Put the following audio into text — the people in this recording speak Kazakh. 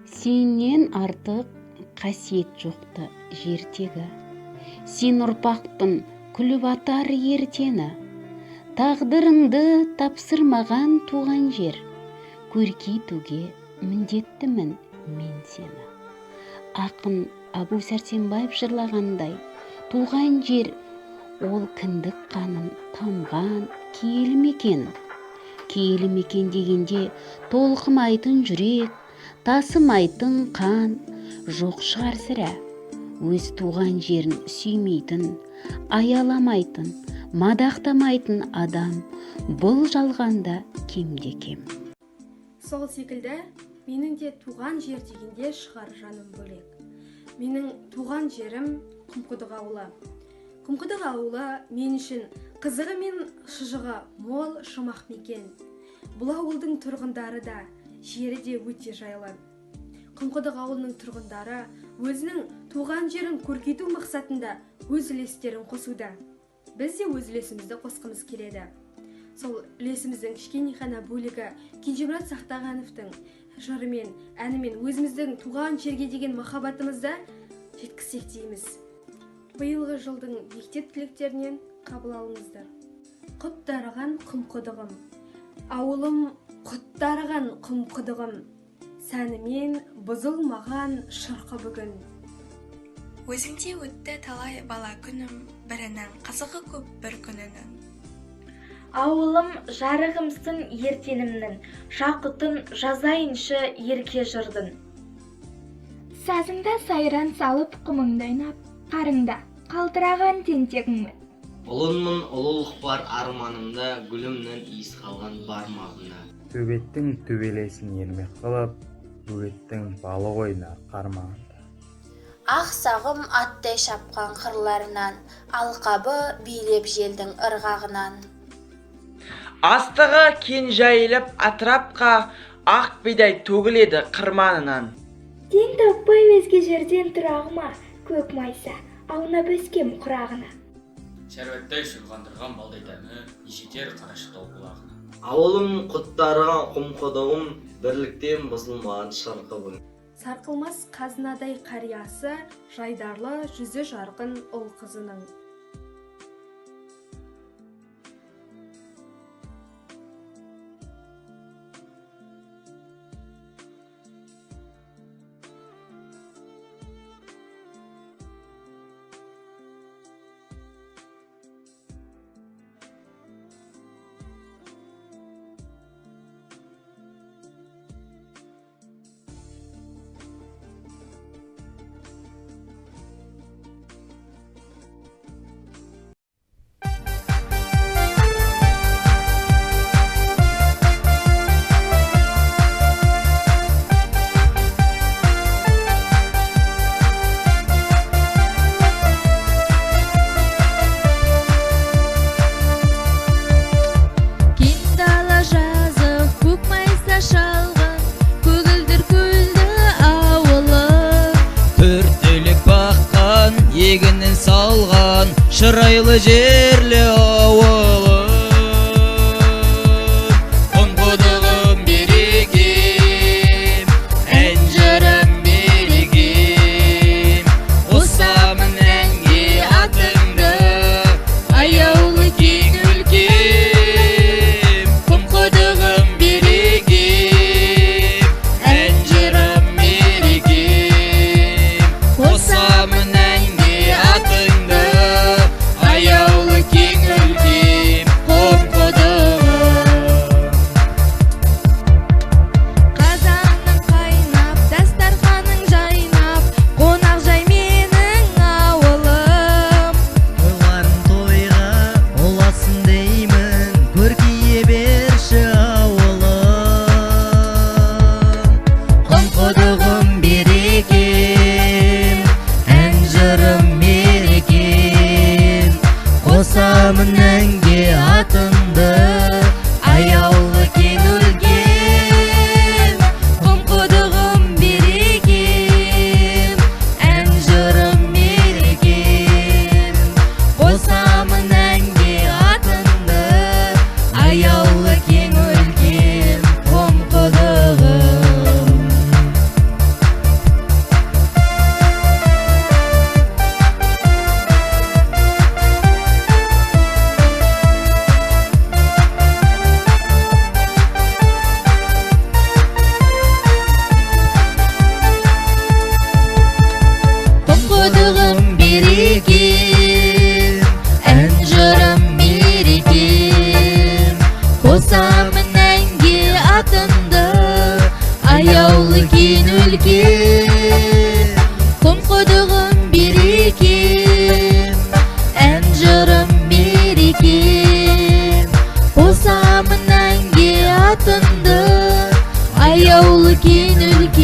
Сенен артық қасиет жоқты жертегі. Сен ұрпақпын күліп атар ертені. Тағдырыңды тапсырмаған туған жер. Көркейтуге міндеттімін мен сені. Ақын Абу Сәрсенбаев жырлағандай, туған жер ол кіндік қанын тамған киелі мекен. Киелі мекен дегенде толқымайтын жүрек, тасымайтын қан жоқ шығар сірә. Өз туған жерін сүймейтін, аяламайтын, мадақтамайтын адам бұл жалғанда кемде кем. Сол секілді менің де туған жер дегенде шығар жаным бөлек. Менің туған жерім Құмқұдық ауылы. Құмқұдық ауылы мен үшін қызығы мен шыжығы мол шымақ мекен. Бұл ауылдың тұрғындары да, жері де өте жайлы. Құмқұдық ауылының тұрғындары өзінің туған жерін көркейту мақсатында өз үлестерін қосуда. Біз де өз үлесімізді қосқымыз келеді. Сол үлесіміздің кішкене ғана бөлігі Кенжемұрат Сақтағановтың жырымен, әнімен өзіміздің туған жерге деген махаббатымызды жеткізсек дейміз. Биылғы жылдың мектеп түлектерінен қабыл алыңыздар. Құттарған Құмқұдығым, ауылым құттарған Құмқұдығым, сәнімен бұзылмаған шырқы бүгін. Өзіңде өтті талай бала күнім, бірінің қызығы көп бір күнінің. Ауылым жарығымсың ертенімнің, шақытын жазайыншы ерке жырдың. Сазыңда сайран салып құмыңды ойнап, қарыңда қалтыраған тентегіңмін. Ұлынмын ұлылық бар арманымда, гүлімнің иіс қалған бармағында. Төбеттің төбелесін ермек қылып, бөгеттің балы ойнар қармағында. Ақ сағым аттай шапқан қырларынан, алқабы билеп желдің ырғағынан. Астығы кен жайылып атырапқа, ақ бидай төгіледі қырманынан. Тең таппай өзге жерден тұрағыма, көк майса аунап өскем құрағына. Шәрбеттай шырғандырған балдай дәмі, нешетер қарашықтау бұлағына. Ауылым құттарған Құмқұдығым, бірліктен бұзылмаған шырқы бүгін. Сарқылмас қазынадай қариясы, жайдарлы жүзі жарқын ұл қызының. Егінін салған шырайлы жерлі ауылым, Құмқұдығым берекем, ән жырым берекем, қосамын әнге атыңды, аяулы кең өлкем. Құмқұдығым берекем, ән жырым берекем, қосамын аяулы кең өлке. үлкен, Құмқұдығым берекем, ән жырым мерекем. Қосамын әнге атыңды, аяулы кең үлкен.